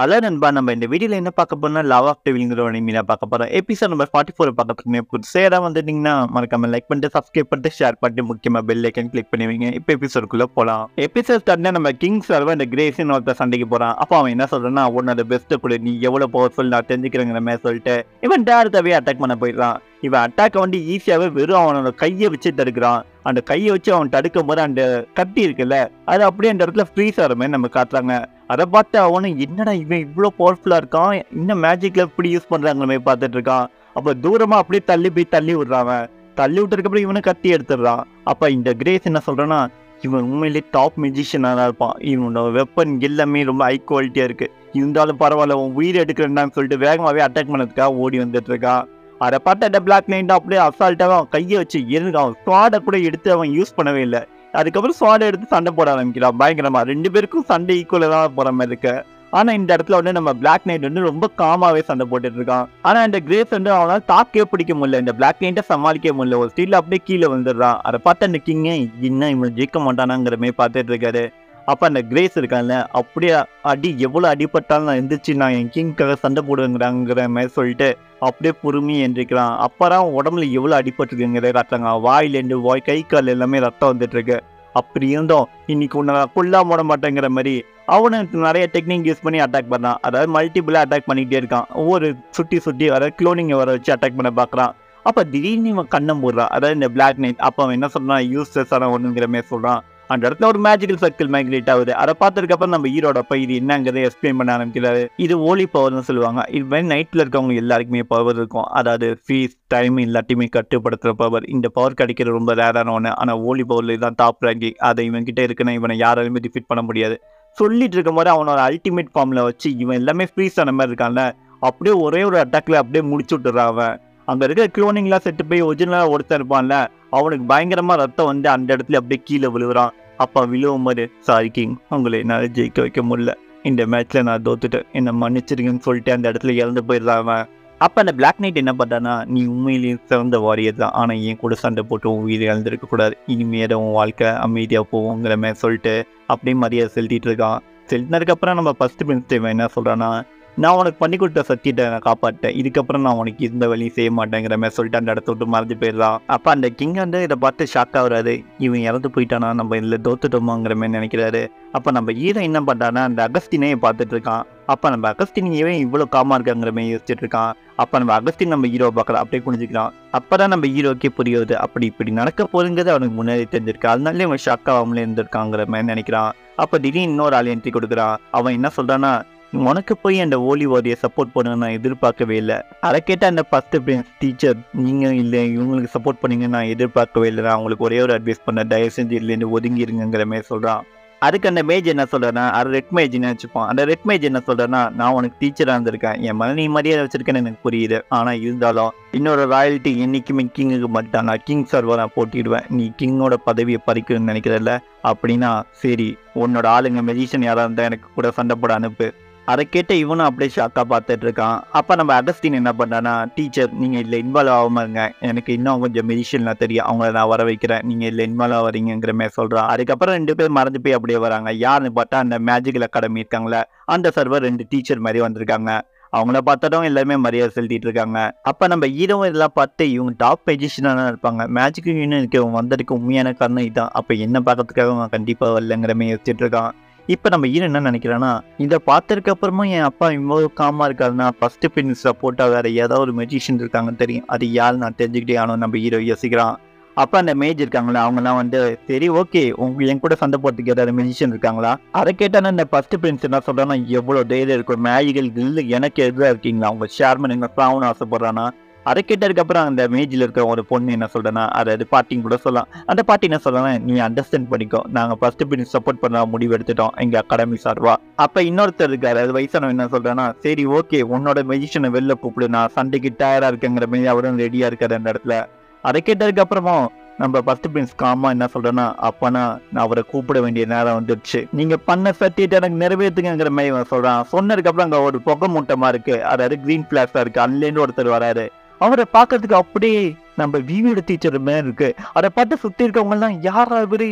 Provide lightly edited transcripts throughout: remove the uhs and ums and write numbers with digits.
அதான் நண்பா நம்ம இந்த வீடியோல என்ன பார்க்க போறோம்னா லவ் ஆஃப் டெவில்ங்கிற ஒரு அனிமீல பார்க்க போறோம். எபிசோட் நம்பர் 44 பார்க்கறதுக்குமே புதுசா யாராவது வந்துட்டீங்கன்னா மறக்காம லைக் பண்ணிட்டு சப்ஸ்கிரைப் பண்ணிட்டு ஷேர் பண்ணிட்டு முக்கியமா பெல் ஐக்கன் கிளிக் பண்ணி வைங்க. இப்போ எபிசோடுக்குள்ள போலாம். எபிசோட் ஸ்டார்ட்னா நம்ம கிங் சர்வ இந்த கிரேஸின் ஒருத்தர் சண்டைக்கு போறான். அப்போ அவன் என்ன சொல்றான்னா உன்னோட பெஸ்ட் கூட நீ எவ்வளவு பவர்ஃபுல் நான் தெரிஞ்சுக்கிறேங்கிற மாதிரி சொல்லிட்டு இவன் டேரக்டாவே அட்டாக் பண்ண போயிடுறான். இவன் அட்டாக் வந்து ஈஸியாவே வெறும் அவனோட கையை வச்சு தடுக்கிறான். அந்த கையை வச்சு அவன் தடுக்கும் போது அந்த கத்தி இருக்குல்ல அது அப்படியே அந்த இடத்துல ஃப்ரீஸ் ஆகிற மாதிரி நம்ம காட்டுறாங்க. அதை பார்த்து அவனும் என்னடா இவன் இவ்வளோ பவர்ஃபுல்லாக இருக்கான், இன்னும் மேஜிக்கில் இப்படி யூஸ் பண்ணுறாங்கிற மாதிரி பார்த்துட்டு இருக்கான். அப்போ தூரமாக அப்படியே தள்ளி போய் தள்ளி விடுறான். தள்ளி விட்டுறதுக்கப்புறம் இவனை கத்தி எடுத்துடுறான். அப்போ இந்த கிரேஸ் என்ன சொல்கிறான்னா இவன் உண்மையிலேயே டாப் மியூசிஷியனாக தான் இருப்பான். இவனோட வெப்பன் எல்லாமே ரொம்ப ஹை குவாலிட்டியாக இருக்குது, இருந்தாலும் பரவாயில்ல உன் உயிர் எடுக்கிறேன்னு சொல்லிட்டு வேகமாகவே அட்டாக் பண்ணதுக்காக ஓடி வந்துட்டு இருக்கான். அதை பார்த்து அந்த பிளாக் நைட் அப்படியே அசால்ட்டாக அவன் கையை வச்சு அவன் ஸ்வாடை கூட எடுத்து அவன் யூஸ் பண்ணவே இல்லை. அதுக்கப்புறம் ஸ்வாடை எடுத்து சண்டை போட ஆரம்பிக்கிறான் பயங்கரமா. ரெண்டு பேருக்கும் சண்டை ஈக்குவலாக தான் போகிற மாதிரி இருக்கு. ஆனால் இந்த இடத்துல வந்து நம்ம பிளாக் நைட் வந்து ரொம்ப காமாவே சண்டை போட்டுட்டு இருக்கான். ஆனால் இந்த கிரேஸ் வந்து அவனால் தாக்கவே பிடிக்க முடியல, இந்த பிளாக் நைட்டை சமாளிக்க முடியல. ஒரு ஸ்டீல் அப்படியே கீழே வந்துடுறான். அதை பார்த்து அந்த கிங்க இன்னும் இவன் ஜெயிக்க மாட்டானாங்கிற மாதிரி பார்த்துட்டு இருக்காரு. அப்போ அந்த கிரேஸ் இருக்கான்ல அப்படியே அடி எவ்வளோ அடிப்பட்டாலும் நான் எந்திரிச்சு நான் என் கிங்காக சண்டை போடுவேங்கிறாங்கிற மாதிரி சொல்லிட்டு அப்படியே பொறுமையை எந்திரிக்கிறான். அப்போதான் உடம்புல எவ்வளோ அடிபட்டுருக்குங்கிறத காட்டுறாங்க. வாயிலேருந்து கை கால் எல்லாமே ரத்தம் வந்துட்டு இருக்கு. அப்படி இருந்தோம் இன்னைக்கு உன்னை ஃபுல்லாக போட மாட்டேங்கிற மாதிரி அவனுக்கு நிறைய டெக்னிக் யூஸ் பண்ணி அட்டாக் பண்ணான். அதாவது மல்டிபிளாக அட்டாக் பண்ணிக்கிட்டே இருக்கான். ஒவ்வொரு சுற்றி அதாவது க்ளோனிங்கை வர வச்சு அட்டாக் பண்ண பார்க்குறான். அப்போ திடீர்னு இவன் கண்ணம் போடுறான், அதாவது இந்த பிளாக் நைட். அப்போ அவன் என்ன சொல்கிறான், யூஸ்லெஸ் ஆன ஒன்றுங்கிற மாதிரி சொல்கிறான். அந்த இடத்துல ஒரு மேஜிக்கல் சர்க்கிள் மைக்ரேட் ஆகுது. அதை பார்த்ததுக்கப்புறம் நம்ம ஹீரோட இது என்னங்கிறத எக்ஸ்பிளைன் பண்ண ஆரம்பிக்கிறாரு. இது ஓலி பவர்னு சொல்லுவாங்க. இது மாதிரி நைட்டில் இருக்கவங்க எல்லாருக்குமே பவர் இருக்கும், அதாவது ஃபீஸ் டைம் எல்லாத்தையுமே கட்டுப்படுத்துகிற பவர். இந்த பவர் கிடைக்கிறது ரொம்ப ரேரான ஒன்று. ஆனால் ஓலி பவரில் இதுதான் டாப் ரேங்கிங். அதை இவன்கிட்ட இருக்குன்னா இவனை யாராலுமே டிஃபீட் பண்ண முடியாது. சொல்லிட்டு இருக்கும் போது அவனோட அல்டிமேட் ஃபார்மில் வச்சு இவன் எல்லாமே ஃப்ரீஸ் ஆன மாதிரி இருக்கான்ல, அப்படியே ஒரே ஒரு அட்டாக்ல அப்படியே முடிச்சு விட்டுறான். அவன் அங்கே இருக்கிற க்ளோனிங்லாம் செட்டு போய் ஒரிஜினலாக ஒருத்தர் இருப்பான்ல, அவனுக்கு பயங்கரமாக ரத்தம் வந்து அந்த இடத்துல அப்படியே கீழே விழுவுறான். அப்போ விழுவும் போது சாரி கிங், உங்களை என்னால் ஜெயிக்க வைக்க முடியல, இந்த மேட்ச்சில் நான் தோத்துட்டேன், என்னை மன்னிச்சிருங்கன்னு சொல்லிட்டு அந்த இடத்துல இறந்து போயிடுறான். அப்போ அந்த பிளாக் நைட் என்ன பண்ணான்னா நீ உண்மையிலேயே சிறந்த வாரியர் தான், ஆனால் என் கூட சண்டை போட்டு உன் உயிரை இழந்திருக்கக்கூடாது, இனிமேல் உன் வாழ்க்கை அமைதியாக போவோங்கிற மாதிரி சொல்லிட்டு அப்படியே மரியாதை செலுத்திட்டு இருக்கான். செலுத்தினதுக்கப்புறம் நம்ம ஃபர்ஸ்ட் பிரின்ஸ் என்ன சொல்கிறான்னா நான் உனக்கு பண்ணி கொடுத்த சத்தியத்தை நான் காப்பாற்றேன், இதுக்கப்புறம் நான் உனக்கு இந்த வழியும் செய்ய மாட்டேங்கிற மாதிரி சொல்லிட்டு அந்த இடத்த விட்டு மறைஞ்சு போயிடலாம். அப்போ அந்த கிங் வந்து இதை பார்த்து ஷாக் ஆகுறாரு. இவன் இறந்து போயிட்டானா, நம்ம இதில் தோத்துட்டோமாங்கிற மாதிரி நினைக்கிறாரு. அப்போ நம்ம ஹீரோ என்ன பண்ணுறான்னா அந்த அகஸ்டினையை பார்த்துட்டு இருக்கான். அப்போ நம்ம அகஸ்டின் ஏன் இவ்வளோ காமாக இருக்காங்கிற மாதிரி யோசிச்சுட்டு இருக்கான். அப்போ நம்ம அகஸ்டின் நம்ம ஹீரோ பார்க்கலாம் அப்படியே குடிஞ்சிக்கிறான். அப்போ தான் நம்ம ஹீரோக்கே புரியுது அப்படி இப்படி நடக்க போகுங்கிறது அவனுக்கு முன்னாடி தெரிஞ்சிருக்கு, அதனாலே அவன் ஷாக் ஆகாமலே இருந்திருக்காங்கிற மாதிரி நினைக்கிறான். அப்போ திடீர்னு இன்னொரு ஆள் என்ட்ரி கொடுக்குறான். அவன் என்ன சொல்கிறான்னா உனக்கு போய் அந்த ஓலி வாரியை சப்போர்ட் பண்ணுங்க நான் எதிர்பார்க்கவே இல்லை. அதை கேட்டால் அந்த ஃபர்ஸ்ட் பிரின்ஸ் டீச்சர் நீங்கள் இல்லை இவங்களுக்கு சப்போர்ட் பண்ணீங்க நான் எதிர்பார்க்கவே இல்லை, நான் உங்களுக்கு ஒரே ஒரு அட்வைஸ் பண்ண தயவு செஞ்சு இல்லைன்னு ஒதுங்கிருங்கிற மாதிரி சொல்கிறான். அதுக்கு அந்த மேஜ் என்ன சொல்கிறேன்னா அது ரெட் மேஜ்னு வச்சுப்பான். அந்த ரெட் மேஜ் என்ன சொல்கிறேன்னா நான் உனக்கு டீச்சராக இருந்திருக்கேன், என் மன நீ மரியாதை வச்சிருக்கேன்னு எனக்கு புரியுது, ஆனால் இருந்தாலும் இன்னொரு ராயல்ட்டி என்றைக்குமே கிங்குக்கு மட்டும் நான் கிங் சர்வரை நான் போட்டிடுவேன், நீ கிங்கோட பதவியை பறிக்கணும்னு நினைக்கிறதில்ல, அப்படின்னா சரி உன்னோட ஆளுங்க மெஜிஷியன் யாராக இருந்தால் எனக்கு கூட சண்டை போட அனுப்பு. அதை கேட்ட இவனும் அப்படியே ஷாக்காக பார்த்துட்டு இருக்கான். அப்போ நம்ம அகஸ்டின் என்ன பண்ணான்னா டீச்சர் நீங்கள் இதில் இன்வால்வ் ஆகாமல் இருங்க, எனக்கு இன்னும் கொஞ்சம் மெடிஷன்லாம் தெரியும், அவங்கள நான் வர வைக்கிறேன், நீங்கள் இதில் இன்வால்வ் ஆகிறீங்கிற மாதிரி சொல்கிறான். அதுக்கப்புறம் ரெண்டு பேர் மறந்து போய் அப்படியே வராங்க. யாருன்னு பார்த்தா அந்த மேஜிக்கல் அகாடமி இருக்காங்களே அந்த சர்வர் ரெண்டு டீச்சர் மாதிரி வந்திருக்காங்க. அவங்கள பார்த்ததும் எல்லாருமே மரியாதை செலுத்திட்டு இருக்காங்க. அப்போ நம்ம ஹீரோ இதெல்லாம் பார்த்து இவங்க டாப் பொசிஷனாக இருப்பாங்க, மேஜிக் யூனியன் இருக்கு, அவங்க வந்ததுக்கு உண்மையான காரணம் இதுதான், அப்போ என்ன பார்க்கறதுக்காக அவன் கண்டிப்பாக வரலங்கிற மாதிரி யோசிச்சுட்டு இருக்கான். இப்போ நம்ம ஹீரோ என்ன நினைக்கிறான்னா இதை பார்த்ததுக்கு அப்புறமா என் அப்பா இவ்வளோ காமாக இருக்காருன்னா ஃபர்ஸ்ட் பிரின்ஸ் சப்போர்ட்டாக வேறு ஏதாவது ஒரு மெஜிஷியன் இருக்காங்கன்னு தெரியும், அது யார் நான் தெரிஞ்சுக்கிட்டே ஆனோம் நம்ம ஹீரோ யோசிக்கிறான். அப்போ அந்த மேஜ் இருக்காங்களா அவங்கலாம் வந்து சரி ஓகே என் கூட சண்டை போகிறதுக்கு ஏதாவது மெஜிஷியன் இருக்காங்களா. அதை கேட்டானா இந்த ஃபர்ஸ்ட் பிரின்ஸ் என்ன சொல்கிறான்னா எவ்வளோ தைரியம் இருக்கும், மேஜிக்கல் இல்லை எனக்கு எதிராக இருக்கீங்களா, அவங்க ஷேர்மன் எங்களை ஃப்ராவுன்னு ஆசைப்படுறான்னா. அதை கேட்டதுக்கப்புறம் அந்த மேஜில் இருக்கிற ஒரு பொண்ணு என்ன சொல்கிறேன்னா அதாவது பாட்டின்னு கூட சொல்லலாம். அந்த பாட்டி என்ன சொல்கிறேன்னா நீ அண்டர்ஸ்டாண்ட் பண்ணிக்கோ, நாங்கள் ஃபர்ஸ்ட் பிரின்ஸ் சப்போர்ட் பண்ண முடிவு எடுத்துட்டோம் எங்கள் அகாடமி சார்வா. அப்போ இன்னொருத்தர் இருக்காரு அது வயசானவன் என்ன சொல்கிறேன்னா சரி ஓகே உன்னோட மெஜிஷியனை வெளில கூப்பிடு, நான் சண்டைக்கு டயராக இருக்கேங்கிற மாதிரி அவரும் ரெடியாக இருக்காரு அந்த இடத்துல. அதை கேட்டதுக்கப்புறமா நம்ம ஃபர்ஸ்ட் பிரின்ஸ் காமா என்ன சொல்கிறேன்னா அப்போனா நான் அவரை கூப்பிட வேண்டிய நேரம் வந்துடுச்சு, நீங்கள் பண்ண சத்தியத்தை எனக்கு நிறைவேற்றுங்கிற மாதிரி சொல்கிறான். சொன்னதுக்கப்புறம் அங்கே ஒரு புகை மூட்டமாக இருக்குது, அதாவது க்ரீன் ஃப்ளாஷாக இருக்குது, அதுலேருந்து ஒருத்தர் வராரு. அவரை பார்க்கறதுக்கு அப்படியே நம்ம விவியோட டீச்சர் மாதிரி இருக்கு. அதை பார்த்து சுத்தி இருக்கவங்க எல்லாம் யாரா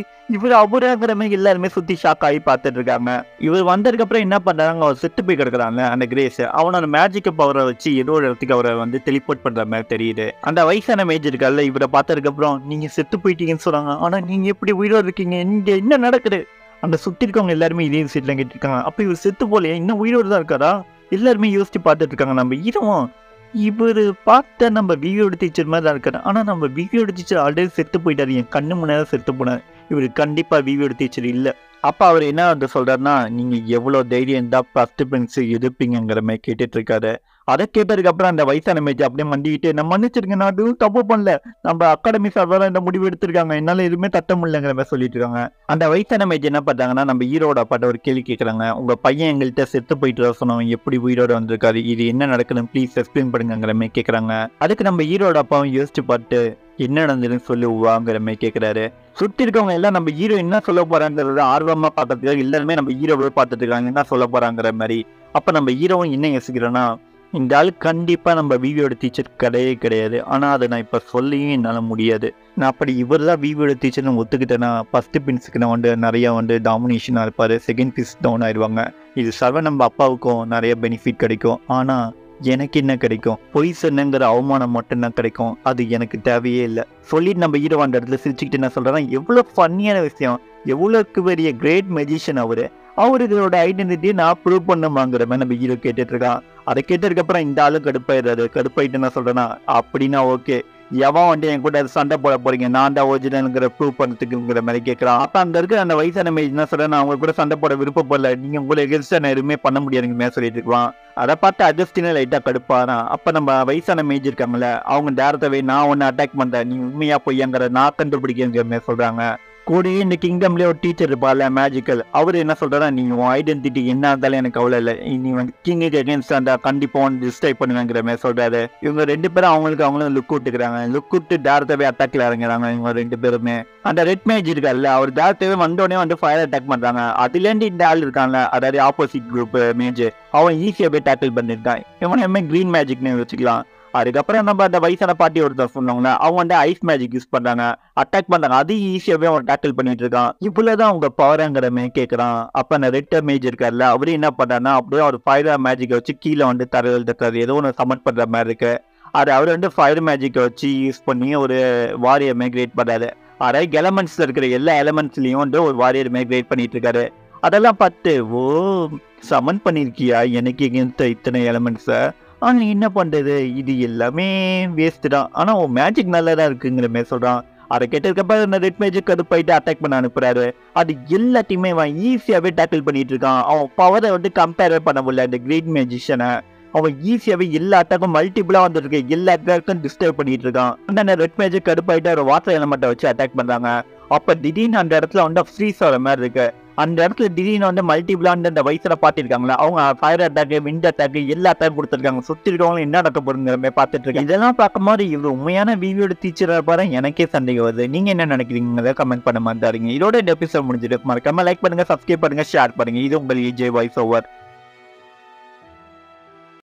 இவரு அவராங்கிற மாதிரி எல்லாருமே சுத்தி ஷாக் ஆகி பார்த்துட்டு இருக்காங்க. இவர் வந்ததுக்கு அப்புறம் என்ன பண்றாங்க, அவர் செத்து போய் கிடக்குறாங்க அந்த கிரேஸ். அவனோட மேஜிக் பவரை வச்சு ஏதோ ஒரு இடத்துக்கு அவரை வந்து டெலிபோர்ட் பண்ற மாதிரி தெரியுது. அந்த வயசான மேஜ் இருக்கால, இவரை பார்த்ததுக்கு அப்புறம் நீங்க செத்து போயிட்டீங்கன்னு சொல்றாங்க. ஆனா நீங்க எப்படி உயிரோடு இருக்கீங்க, இங்க என்ன நடக்குது? அந்த சுத்தி இருக்கவங்க எல்லாருமே இதே சீட்ல கேட்டு இருக்காங்க. அப்ப இவர் செத்து போலையே, இன்னும் உயிரோடு தான் இருக்காரா? எல்லாருமே யோசிச்சு பார்த்துட்டு இருக்காங்க. நம்ம ஹீரோவும் இவரு பார்த்த நம்ம விவியோட டீச்சர் மாதிரி தான் இருக்காரு. ஆனா நம்ம விவியோட டீச்சர் ஆல்ரெடி செத்து போயிட்டாரு, என் கண்ணு முன்னாடி செத்து போனாரு. இவரு கண்டிப்பா விவியோட டீச்சர் இல்ல. அப்ப அவர் என்ன வந்து சொல்றாருன்னா, நீங்க எவ்வளவு தைரியம் தான் ஃபர்ஸ்ட் பிரின்ஸ் எதிர்ப்பீங்கிற மாதிரி கேட்டுட்டு இருக்காரு. அதை கேட்டதுக்கு அப்புறம் அந்த வயசான மேஜ் அப்படியே மண்டிக்கிட்டு, நான் மன்னிச்சிருக்கேன், நான் அதுவும் தப்பு பண்ணல, நம்ம அகாடமி சார்பாக இந்த முடிவு எடுத்திருக்காங்க, என்னால எதுவுமே தட்ட முடியலங்கிற மாதிரி சொல்லிட்டு இருக்காங்க. அந்த வயசான மேஜ் என்ன பண்றாங்கன்னா, நம்ம ஹீரோட அப்பாட்ட ஒரு கேள்வி கேட்கறாங்க. உங்க பையன் எங்கள்கிட்ட செத்து போயிட்டு சொன்னவன் எப்படி உயிரோட வந்திருக்காரு, இது என்ன நடக்குதுன்னு ப்ளீஸ் எக்ஸ்பிளைன் பண்ணுங்கிற மாதிரி கேட்கறாங்க. அதுக்கு நம்ம ஹீரோட அப்பாவும் யோசிச்சு பார்த்து என்ன நடந்ததுன்னு சொல்லுவாங்கிற மாதிரி கேட்கிறாரு. சுத்தி இருக்கவங்க எல்லாம் நம்ம ஹீரோ என்ன சொல்ல போறாங்கிறத ஆர்வமா பார்க்கறதுக்காக எல்லாருமே நம்ம ஹீரோவை பார்த்துட்டு இருக்காங்க, என்ன சொல்ல போறாங்கிற மாதிரி. அப்ப நம்ம ஹீரோவும் என்ன யோசிக்கிறோன்னா, இந்த ஆள் கண்டிப்பா நம்ம விவியோட டீச்சர் கிடையாது. ஆனா அதை நான் இப்ப சொல்லியும் என்னால முடியாது. நான் அப்படி இவர் தான் விவியோட டீச்சர்னு ஒத்துக்கிட்டேன்னா ஃபர்ஸ்ட் பிரின்ஸுக்கு நான் வந்து நிறைய வந்து டாமினேஷனா இருப்பாரு, செகண்ட் பிரின்ஸ் டவுன் ஆயிடுவாங்க. இது சர்வ நம்ம அப்பாவுக்கும் நிறைய பெனிஃபிட் கிடைக்கும். ஆனா எனக்கு என்ன கிடைக்கும், பொய் சொன்னங்கிற அவமானம் மட்டும்தான் கிடைக்கும். அது எனக்கு தேவையே இல்லை சொல்லிட்டு நம்ம ஹீரோ அந்த இடத்துல சிரிச்சுக்கிட்டு என்ன சொல்றேன்னா, எவ்வளவு ஃபன்னியான விஷயம், எவ்வளவுக்கு பெரிய கிரேட் மெஜிஷியன் அவரோட ஐடென்டிட்டியை நான் ப்ரூவ் பண்ணுமாங்கிற மாதிரி நம்ம ஹீரோ கேட்டுட்டு இருக்கான். அதை கேட்டதுக்கு அப்புறம் இந்த ஆளு கடுப்பாயிட்டு என்ன சொல்றேன்னா, அப்படின்னா ஓகே, எவன் வந்து என் கூட சண்டை போட போறீங்க, நான் தான் ஒரிஜினல்ங்கிற ப்ரூவ் பண்ணுறதுக்குங்கிற மாதிரி கேட்கறான். அப்ப அங்க இருக்க அந்த வயசான மேஜ் என்ன சொல்றேன், நான் அவங்க கூட சண்டை போட விருப்பப்படல, நீங்க உங்களை எகென்ஸ்டா நான் எதுவுமே பண்ண முடியாதுங்க மாதிரி சொல்லிட்டு இருக்கலாம். அதை பார்த்து அஜஸ்டினா லைட்டா கடுப்பாரான். அப்ப நம்ம வயசான மேஜ் இருக்காங்கல்ல, அவங்க டேரக்டாவே நான் ஒன்னு அட்டாக் பண்றேன், நீ உண்மையா பொய்யாங்கிற நான் கண்டுபிடிக்கிற மாதிரி சொல்றாங்க. கூடயே இந்த கிங்டம்லேயே ஒரு டீச்சர் இருப்பார்ல மேஜிக்கல், அவர் என்ன சொல்றாரா, நீ உன் ஐடென்டிட்டி என்ன இருந்தாலும் எனக்கு அவ்வளோ இல்லை, நீ வந்து கிங்குக்கு அகேன்ஸ்டா இருந்தா கண்டிப்பா வந்து டிஸ்ட்ரைப் பண்ணுவேங்கிற மாதிரி சொல்றாரு. இவங்க ரெண்டு பேரும் அவங்களும் லுக் விட்டுக்கிறாங்க. லுக் விட்டு டேரக்டாவே அட்டாக்ல இறங்குறாங்க இவங்க ரெண்டு பேருமே. அந்த ரெட் மேஜ் இருக்கார்ல, அவர் டேரக்டாவே வந்தோடனே வந்து ஃபயர் அட்டாக் பண்றாங்க. அதுல இருந்து இந்த ஆள் இருக்காங்க, அதாவது ஆப்போசிட் குரூப் மேஜ், அவன் ஈஸியாவே டேக்கிள் பண்ணிருக்கான். இவன் கிரீன் மேஜிக்னு வச்சுக்கலாம். அதுக்கப்புறம் நம்ம அந்த வயசான பாட்டி ஒருத்தர் சொன்னாங்களே, அவங்க வந்து ஐஸ் மேஜிக் யூஸ் பண்றாங்க, அட்டாக் பண்றாங்க. அது ஈஸியாவே அவன் டேக்கிள் பண்ணிட்டு இருக்கான். இவ்வளவுதான் அவங்க பவர்ங்கிற மாதிரி கேட்கறான். அப்ப அந்த ரெட் மேஜ் இருக்காருல்ல, அவரு என்ன பண்றாருன்னா, அப்படியே ஒரு ஃபயர் மேஜிக்கை வச்சு கீழே வந்து தரையில் தட்டுறாரு, ஏதோ ஒன்று சமன் பண்ற மாதிரி இருக்கு. அது அவர் வந்து ஃபயர் மேஜிக்கை வச்சு யூஸ் பண்ணி ஒரு வாரியர் மாதிரி கிரியேட் பண்றாரு. அதாவது எலமெண்ட்ஸ்ல இருக்கிற எல்லா எலமெண்ட்ஸ்லயும் வந்து ஒரு வாரியர் மாதிரி கிரியேட் பண்ணிட்டு இருக்காரு. அதெல்லாம் பார்த்து, ஓ சமன் பண்ணிருக்கியா எனக்கு இத்தனை எலமெண்ட்ஸை, ஆனா என்ன பண்றது, இது எல்லாமே வேஸ்ட் தான், ஆனா உன் மேஜிக் நல்லதா இருக்குங்கிற மாதிரி சொல்றான். அதை கேட்டதுக்கப்புறம் ரெட் மேஜிக் கடுப்பாயிட்டு அட்டாக் பண்ண அனுப்புறாரு. அது எல்லாத்தையுமே அவன் ஈஸியாவே டேக்கிள் பண்ணிட்டு இருக்கான். அவன் பவரை வந்து கம்பேர் பண்ண முடியல இந்த கிரேட் மேஜிஷியனை. அவன் ஈஸியாவே எல்லா அட்டாக்கும் மல்டிபிளா வந்துருக்கு, எல்லா அட்டாக்கும் டிஸ்டர்ப் பண்ணிட்டு இருக்கான். அந்த ரெட் மேஜிக் கடுப்பாயிட்டு ஒரு வாட்டர் எலமெண்ட்டை வச்சு அட்டாக் பண்றாங்க. அப்ப திடீர்னு அந்த இடத்துல வந்து ஃப்ரீஸ் ஆகிற மாதிரி இருக்கு. அந்த இடத்துல திடீர்னு வந்து மல்டிபிளான்னு அந்த வயசுல பாத்திருக்காங்களா, அவங்க ஃபயர் அட்டாக், விண்ட் அட்டாக், எல்லா அட்டாக் கொடுத்துருக்காங்க. சுத்தி இருக்கவங்க என்ன நடக்க போறங்கிற மாதிரி பார்த்துட்டு இருக்காங்க. இதெல்லாம் பார்க்கும் போது இவர் உண்மையான விவியோட டீச்சரா இருப்பாரு எனக்கே சந்தேகம் வருது. நீங்க என்ன நினைக்கிறீங்க கமெண்ட் பண்ண மாதிரி. இதோட இந்த எபிசோட் முடிஞ்சிட்டு மறக்காம லைக் பண்ணுங்க, சப்ஸ்கிரைப் பண்ணுங்க, ஷேர் பண்ணுங்க. இது உங்கள் EJ வாய்ஸ் ஓவர்.